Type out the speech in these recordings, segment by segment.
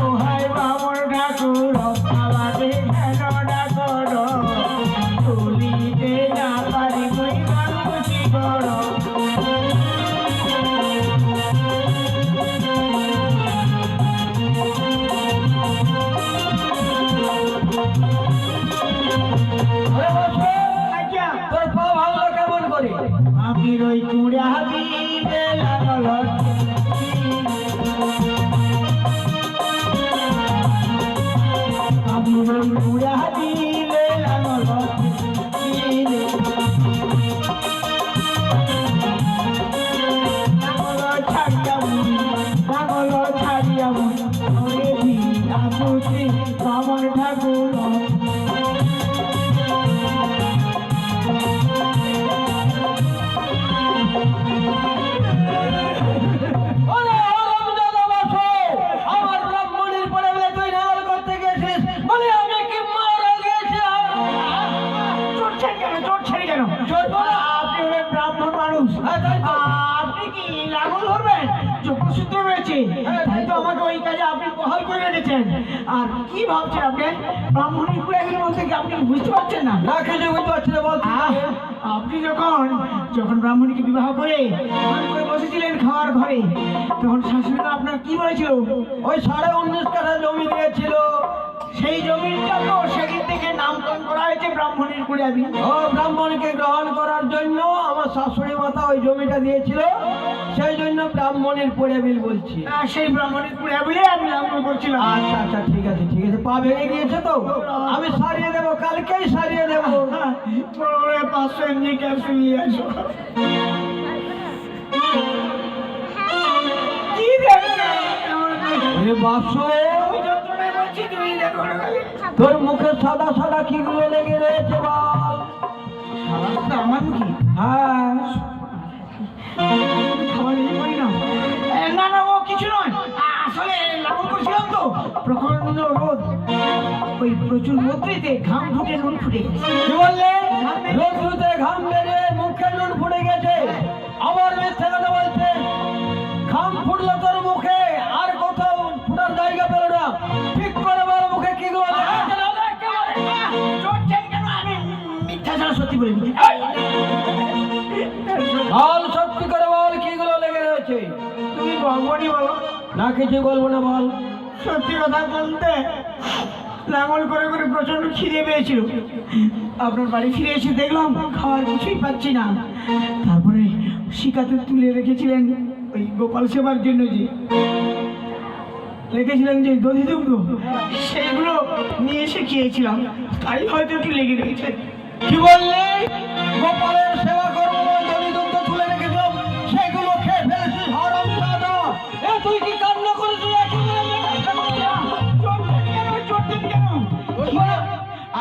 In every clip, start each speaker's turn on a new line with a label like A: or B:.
A: ওহাই বামর ঠাকুর আমাকে কেন ডাকো তুলিতে না পারি কই গান খুশি করো
B: তোর পা ভাঙলো কেমন করে?
A: আমি ওই কুড়া দিবে লাগল আমি ওই কুড়া দিবে লাগল ছাড়িয়া আমার ঠাকুর আপনি কি লাঙল ধরবেন? যোগ্যসূত্র রয়েছে, তাই তো আমাকে ওই কাজে আপনি বহাল করে রেখেছেন। আর কি ভাবছেন আপনি? ব্রাহ্মণী কুড়াগির মধ্যে কি আপনি বুঝতে পারছেন না?
B: না কিছু বুঝতে পারছি না, বল।
A: আপনি যখন ব্রাহ্মণীকে বিবাহ করে বসেছিলেন খাওয়ার ঘরে, তখন শাশুড়ি আপনার কি বলেছিল?
B: ওই 19.5 কাঠা জমি দিয়েছিল।
A: সেই জমিটা তো সেদিন থেকে নামকরণ করা হয়েছে ব্রাহ্মণীর কুড়াবি।
B: ও ব্রাহ্মণকে গ্রহণ করার জন্য আমার শাশুড়ি মাতা ওই জমিটা দিয়েছিল, সেই জন্য ব্রাহ্মণের কুড়াবিল বলছি।
A: সেই ব্রাহ্মণীর কুড়াবিলে আমি লাঙ্গল করছিলাম।
B: আচ্ছা আচ্ছা, ঠিক আছে ঠিক আছে। পা ভেঙে গিয়েছে তো আমি সারিয়ে দেবো, কালকেই সারিয়ে দেবো।
A: 500 এমনি ক্যাপসুল নিয়ে আসো। কি
B: তোর মুখে সাদা সাদা কি গুলো লেগে রয়েছে বল?
A: আমার মুখে?
B: হ্যাঁ।
A: না না, ও কিছু নয়, আসলে লাঙল করছিলাম তো প্রচন্ড রোদ, ওই প্রচুর রোদ্রিতে ঘাম ফুটে নুন ফুটে গেছে।
B: কি বললে? রোদ্রুতে ঘাম বেরিয়ে মুখে নুন ফুটে গেছে? আবার মিথ্যে কথা বলছে। ঘাম ফুটলো তোর মুখে, আর কোথাও ফুটার জায়গা পেল না। ঠিক করে বল মুখে কি গুলো?
A: আমি মিথ্যা ছাড়া সত্যি বলিনি।
B: বল, সত্যি করে বল কি গুলো লেগে রয়েছে?
A: তুমি ভগবানই বলো।
B: না কিছু বলবো না, বল।
A: সত্যি কথা বলতে লাঙল করে করে প্রচন্ড খিদে পেয়েছিল। আপনার বাড়ি ফিরে এসে দেখলাম খাওয়ার কিছুই পাচ্ছি না। তারপরে শিকাতে তুলে রেখেছিলেন ওই গোপাল সেবার জন্য, যে রেখেছিলেন যে দধি দুগ্ধ, সেইগুলো নিয়ে এসে খেয়েছিলাম, তাই হয়তো একটু লেগে রয়েছে।
B: কি বললে? গোপালের সেবা করবো বলে দড়ি দুগ্ধ তুলে রেখেছিলাম, সেগুলো খেয়ে ফেলেছিস হারামজাদা। এ তুই কি কান্না করেছিস?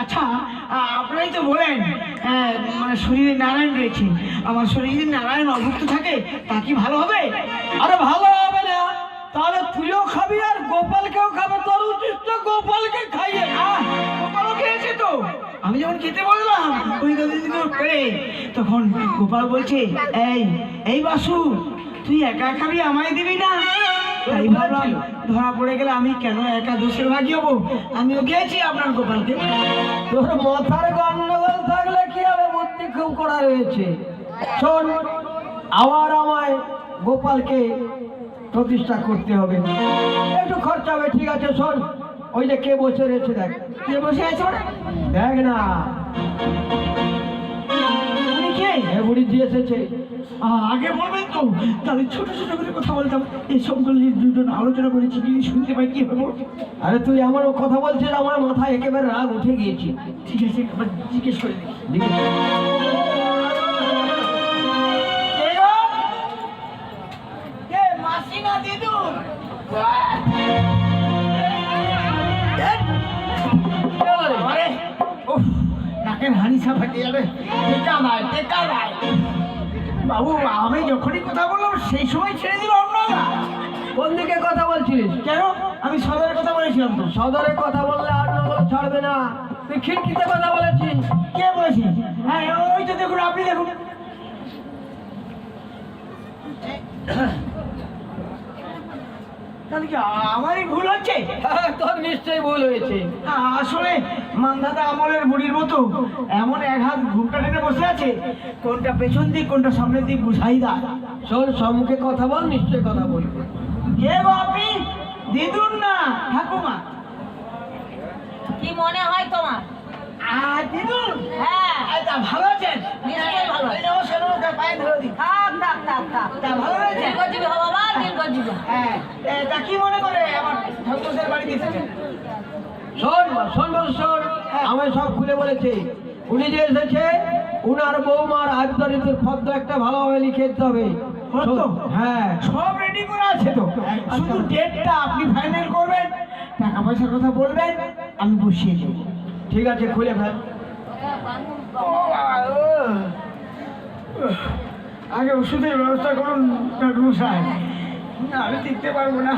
A: আচ্ছা, আপনারাই তো বলেন মানে শরীরে নারায়ণ রয়েছে, আমার শরীরে নারায়ণ অভুক্ত থাকে, তা কি ভালো হবে?
B: আরে ভালো হবে না, তাহলে তুইও খাবি আর গোপালকেও খাবে। তোর উচিত তো গোপালকে খাইয়ে।
A: গোপালও খেয়েছে তো। আমি যখন খেতে বললাম ওই দিদিগুলো পেরে, তখন গোপাল বলছে, এই বাসু, তুই একা খাবি, আমায় দিবি না? তাই ভাবলাম ধরা পড়ে গেলে আমি কেন একা দোষের ভাগী হবো, আমিও খেয়েছি আপনার গোপালকে।
B: তোর মাথার গন্ডগোল থাকলে কি হবে? বুদ্ধি খুব করা রয়েছে। শোন, আবার আমায় গোপালকে প্রতিষ্ঠা করতে হবে, একটু খরচা হবে, ঠিক আছে? শোন, ওই যে কে বসে রয়েছে দেখ।
A: কে বসে আছে?
B: দেখ না, বুড়ি দিয়ে এসেছে।
A: আগে বলবেন তো, তাহলে ছোট ছোট করে কথা বলতাম। এই সবগুলো দুজন আলোচনা করেছি, যদি শুনতে পাই কি হবো?
B: আরে তুই আমার কথা বলছিস, আমার মাথায় একেবারে রাগ উঠে গিয়েছে।
A: ঠিক আছে, একবার জিজ্ঞেস করে দেখি। মাসি না দিদু? নাকের হানিসা ফাটে যাবে। বাবু, আমি যখনই কথা বললাম সেই সময় ছেড়ে দিল অন্যরা।
B: কোন দিকে কথা বলছিলিস?
A: কেন? আমি সদরের কথা বলেছিলাম তো।
B: সদরে কথা বললে আর নগর ছাড়বে না। তুই খিড়কিতে কথা বলেছিস।
A: কে বলেছি? হ্যাঁ, ওই তো দেখুন, আপনি দেখুন। তাহলে কি আমারই ভুল হচ্ছে?
B: হ্যাঁ, তোর নিশ্চয়ই ভুল হয়েছে।
A: আসলে মান্ধাতা আমলের বুড়ির মতো এমন এক হাত ঘুমটা টেনে বসে আছে, কোনটা পেছন দিক কোনটা সামনের দিক বুঝাই দা।
B: শোন, সম্মুখে কথা বল, নিশ্চয়ই কথা বলবো।
A: কে গো আপনি? দিদুন না ঠাকুমা?
C: কি মনে হয় তোমার?
A: দিদুন?
C: হ্যাঁ,
A: তা ভালো আছেন?
C: নিশ্চয়ই ভালো আছি।
A: এই নমস্কার, নমস্কার, পায়ে ধরে দিই।
C: থাক থাক থাক থাক।
A: তা ভালো রয়েছেন?
C: দীর্ঘজীবী হও বাবা, দীর্ঘজীবী।
A: হ্যাঁ, তা কি মনে করে আমার ঠাকুরের বাড়ি এসেছেন?
B: শোন শোন বল, শোন, আমায় সব খুলে বলেছে। উনি যে এসেছে, উনার বৌমার আবদারিতের ফর্দ একটা ভালোভাবে লিখে দিতে হবে।
A: ফর্দ?
B: শোন, হ্যাঁ,
A: সব রেডি করা আছে তো, শুধু ডেটটা আপনি ফাইনাল করবেন, টাকা পয়সার কথা বলবেন, আমি বসিয়ে দেব।
B: ঠিক আছে, খুলে ফেল।
A: আগে ওষুধের ব্যবস্থা করুন ডাক্তার সাহেব, না আমি দেখতে পারবো না।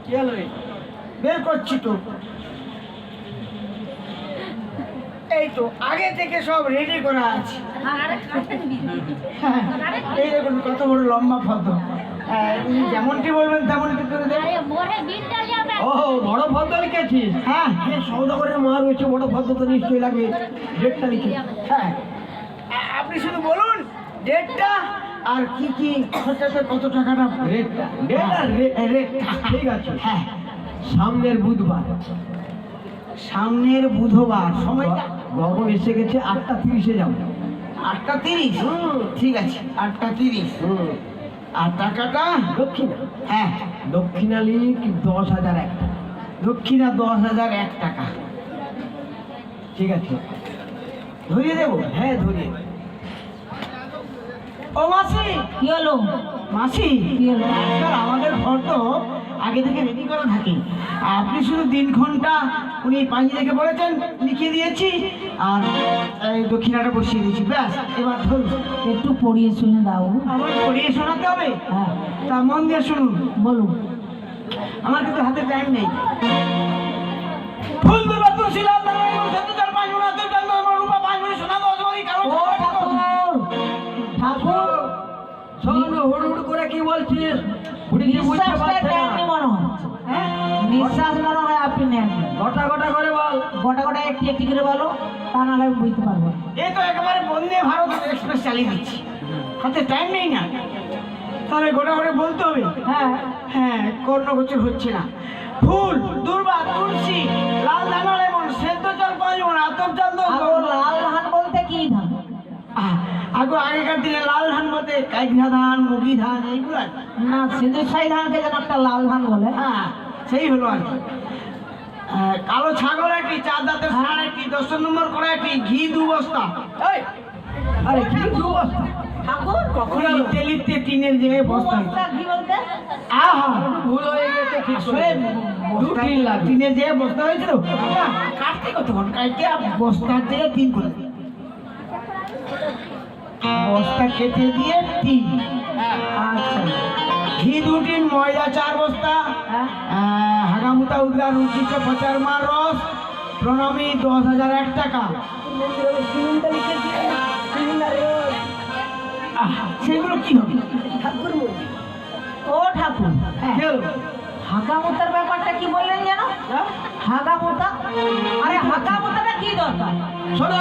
B: কি হলো রে?
A: বের করছি তো, এই তো আগে থেকে সব রেডি করা আছে। হ্যাঁ, এই দেখুন কত বড় লম্বা ফর্দ, উনি যেমনটি বলবেন তেমনটি করে দেবেন।
B: ও, বড় ফর্দ লিখেছিস?
A: হ্যাঁ
B: সৌদাগরের মা রয়েছে, বড় ফর্দ তো নিশ্চয়ই লাগবে। ডেটটা লিখে।
A: হ্যাঁ, আপনি শুধু বলুন ডেটটা আর কি কি খরচাতে কত টাকাটা।
B: রেটটা, ডেট আর
A: রেটটা
B: ঠিক আছে।
A: হ্যাঁ,
B: সামনের বুধবার,
A: সামনের বুধবার, সময়টা
B: গগন এসে গেছে, 8:30-এ যাবো।
A: 8:30? ঠিক আছে, 8:30। আর টাকাটা?
B: দক্ষিণা,
A: হ্যাঁ,
B: দক্ষিণা লিখ 10,001 টাকা।
A: দক্ষিণা 10,001 টাকা।
B: ঠিক আছে,
A: ধরিয়ে দেবো?
B: হ্যাঁ ধরিয়ে।
A: ও মাসি,
C: কি হলো?
A: মাসি,
C: কি হলো?
A: আজকাল আমাদের ঘর তো আগে থেকে রেডি করা থাকে, আপনি শুধু দিনক্ষণটা উনি পাঁজি রেখে বলেছেন, লিখিয়ে দিয়েছি, আর এই দক্ষিণাটা বসিয়ে দিয়েছি, ব্যাস। এবার ধরুন,
C: একটু পড়িয়ে শুনে দাও।
A: আমার পড়িয়ে শোনাতে হবে?
C: হ্যাঁ,
A: তা মন দিয়ে শুনুন,
C: বলুন।
A: আমার কিন্তু হাতে টাইম নেই। ফুল দুর্বা তুলসী লাল দাঁড়ায় এবং সেতু চার পাঁচ মনে হাতে টান ধরে রূপা পাঁচ মনে সোনা 10 ভরি কালো
C: ও ঠাকুর, ঠাকুর,
B: শোন, হুড় করে কি বলছিস? বুড়িকে বুঝতে
C: নিঃশ্বাসটা
B: পারছে
C: নেননি
B: না।
C: মনে হয়।
A: হ্যাঁ,
C: নিঃশ্বাস মনে হয় আপনি নেন।
B: গোটা গোটা করে বল।
C: গোটা গোটা একটি একটি করে বলো, তা নাহলে আমি বুঝতে পারবো না।
A: এই তো একেবারে বন্দে ভারত এক্সপ্রেস চালিয়ে দিচ্ছি, হাতে টাইম নেই না, তাহলে গোটা করে বলতে হবে।
C: হ্যাঁ,
A: হ্যাঁ, কর্ণগোচর হচ্ছে না। ফুল দুর্বা তুলসী লাল ধানা লেমন সেদ্ধ জল 5 মণ আতপ জল 10
C: আগো লাল ধান বলতে কি ধান?
A: আগেকার দিনে লাল ধান বলতে কাইঘা ধান, মুগি ধান, এইগুলো আর কি।
C: না, সিঁদুর শাহী ধানকে যেন একটা লাল ধান বলে।
A: হ্যাঁ, সেই হলো আর কি। কালো ছাগল একটি, 4 দাঁতের ষাঁড় একটি, 10 নম্বর করে একটি, ঘি 2 বস্তা।
B: এই, আরে কি দু বস্তা?
C: ঠাকুর,
A: কখনো লিখতে লিখতে টিনের যে বস্তা।
C: বস্তা ঘি বলতে?
A: আহা,
B: ভুল হয়ে গেছে, ঠিক
A: আসলে
B: দু টিন লাগবে।
A: টিনের যে বস্তা হয়েছিল কাটতে কতক্ষণ, কাটতে বস্তার থেকে 3 করে দিই। বস্তা কেটে দিয়ে 3।
C: আচ্ছা,
A: ঘি 2 টিন, ময়দা 4 বস্তা,
C: হ্যাঁ,
A: হাগামুতা উদ্গান উচিত প্রচার মার রস, প্রণামী 10,001 টাকা। সেগুলো কি হবে?
C: ও ঠাকুর,
A: কি হলো?
C: হাগামুতার ব্যাপারটা কি বললেন যেন? হাগামুতা? আরে হাগামুতাটা কি দরকার?
B: শোনো,